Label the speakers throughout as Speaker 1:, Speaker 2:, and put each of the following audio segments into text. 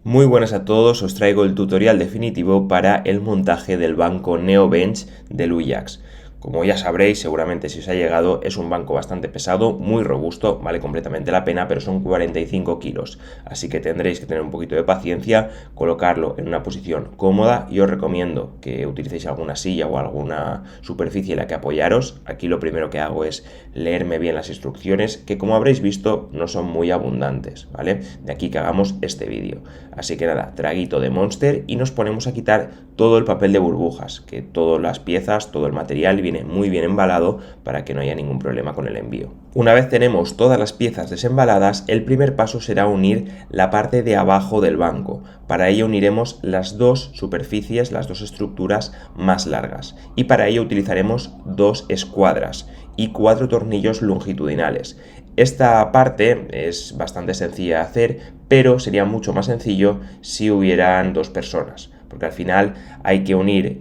Speaker 1: Muy buenas a todos, os traigo el tutorial definitivo para el montaje del banco Neobench del Uyax. Como ya sabréis, seguramente si os ha llegado, es un banco bastante pesado, muy robusto, vale completamente la pena, pero son 45 kilos, así que tendréis que tener un poquito de paciencia, colocarlo en una posición cómoda y os recomiendo que utilicéis alguna silla o alguna superficie en la que apoyaros. Aquí lo primero que hago es leerme bien las instrucciones, que como habréis visto no son muy abundantes, ¿vale? De aquí que hagamos este vídeo. Así que nada, traguito de Monster y nos ponemos a quitar todo el papel de burbujas, que todas las piezas, todo el material viene muy bien embalado para que no haya ningún problema con el envío. Una vez tenemos todas las piezas desembaladas, el primer paso será unir la parte de abajo del banco. Para ello uniremos las dos superficies, las dos estructuras más largas. Y para ello utilizaremos dos escuadras y 4 tornillos longitudinales. Esta parte es bastante sencilla de hacer, pero sería mucho más sencillo si hubieran dos personas, porque al final hay que unir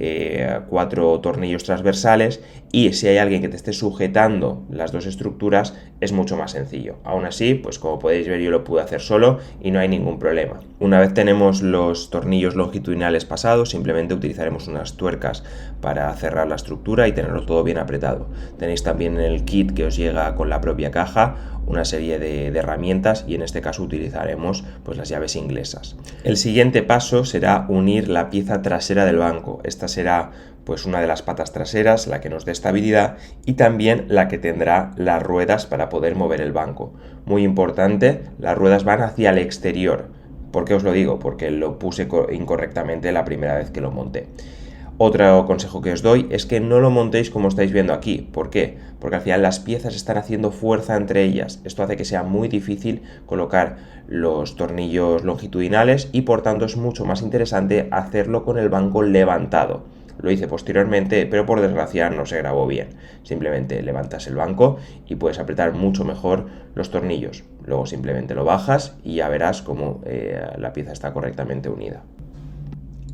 Speaker 1: 4 tornillos transversales y si hay alguien que te esté sujetando las dos estructuras es mucho más sencillo. Aún así, pues como podéis ver, yo lo pude hacer solo y no hay ningún problema. Una vez tenemos los tornillos longitudinales pasados, simplemente utilizaremos unas tuercas para cerrar la estructura y tenerlo todo bien apretado. Tenéis también en el kit que os llega con la propia caja una serie de herramientas y en este caso utilizaremos pues las llaves inglesas. El siguiente paso será unir la pieza trasera del banco. Esta será pues una de las patas traseras, la que nos dé estabilidad y también la que tendrá las ruedas para poder mover el banco. Muy importante, las ruedas van hacia el exterior. ¿Por qué os lo digo? Porque lo puse incorrectamente la primera vez que lo monté. Otro consejo que os doy es que no lo montéis como estáis viendo aquí. ¿Por qué? Porque al final las piezas están haciendo fuerza entre ellas. Esto hace que sea muy difícil colocar los tornillos longitudinales y por tanto es mucho más interesante hacerlo con el banco levantado. Lo hice posteriormente, pero por desgracia no se grabó bien. Simplemente levantas el banco y puedes apretar mucho mejor los tornillos. Luego simplemente lo bajas y ya verás cómo la pieza está correctamente unida.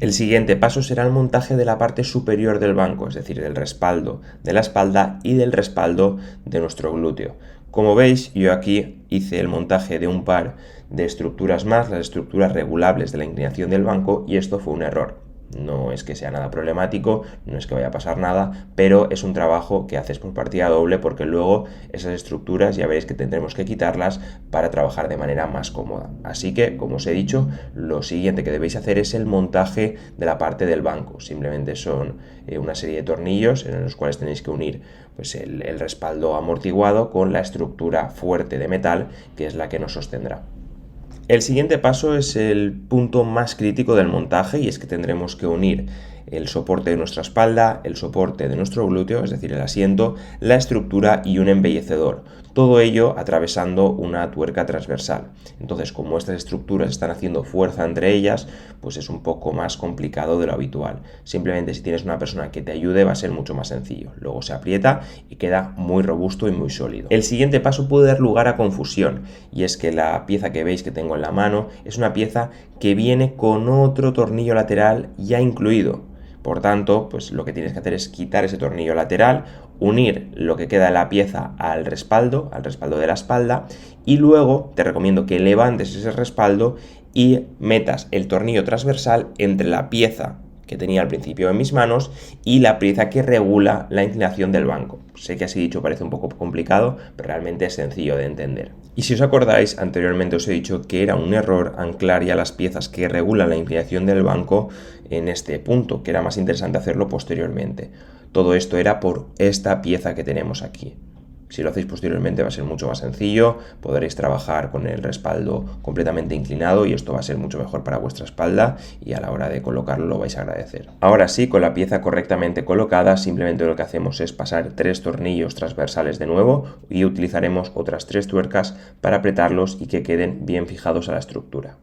Speaker 1: El siguiente paso será el montaje de la parte superior del banco, es decir, del respaldo de la espalda y del respaldo de nuestro glúteo. Como veis, yo aquí hice el montaje de un par de estructuras más, las estructuras regulables de la inclinación del banco, y esto fue un error. No es que sea nada problemático, no es que vaya a pasar nada, pero es un trabajo que haces por partida doble porque luego esas estructuras ya veréis que tendremos que quitarlas para trabajar de manera más cómoda. Así que, como os he dicho, lo siguiente que debéis hacer es el montaje de la parte del banco. Simplemente son una serie de tornillos en los cuales tenéis que unir pues, el respaldo amortiguado con la estructura fuerte de metal que es la que nos sostendrá. El siguiente paso es el punto más crítico del montaje y es que tendremos que unir el soporte de nuestra espalda, el soporte de nuestro glúteo, es decir, el asiento, la estructura y un embellecedor. Todo ello atravesando una tuerca transversal. Entonces, como estas estructuras están haciendo fuerza entre ellas, pues es un poco más complicado de lo habitual. Simplemente si tienes una persona que te ayude va a ser mucho más sencillo. Luego se aprieta y queda muy robusto y muy sólido. El siguiente paso puede dar lugar a confusión y es que la pieza que veis que tengo en la mano es una pieza que viene con otro tornillo lateral ya incluido. Por tanto, pues lo que tienes que hacer es quitar ese tornillo lateral, unir lo que queda de la pieza al respaldo de la espalda y luego te recomiendo que levantes ese respaldo y metas el tornillo transversal entre la pieza que tenía al principio en mis manos y la pieza que regula la inclinación del banco. Sé que así dicho parece un poco complicado, pero realmente es sencillo de entender. Y si os acordáis, anteriormente os he dicho que era un error anclar ya las piezas que regulan la inclinación del banco en este punto, que era más interesante hacerlo posteriormente. Todo esto era por esta pieza que tenemos aquí. Si lo hacéis posteriormente va a ser mucho más sencillo, podréis trabajar con el respaldo completamente inclinado y esto va a ser mucho mejor para vuestra espalda y a la hora de colocarlo lo vais a agradecer. Ahora sí, con la pieza correctamente colocada, simplemente lo que hacemos es pasar 3 tornillos transversales de nuevo y utilizaremos otras 3 tuercas para apretarlos y que queden bien fijados a la estructura.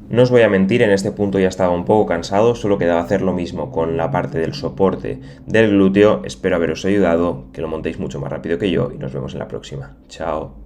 Speaker 1: No os voy a mentir, en este punto ya estaba un poco cansado, solo quedaba hacer lo mismo con la parte del soporte del glúteo. Espero haberos ayudado, que lo montéis mucho más rápido que yo y nos vemos en la próxima. Chao.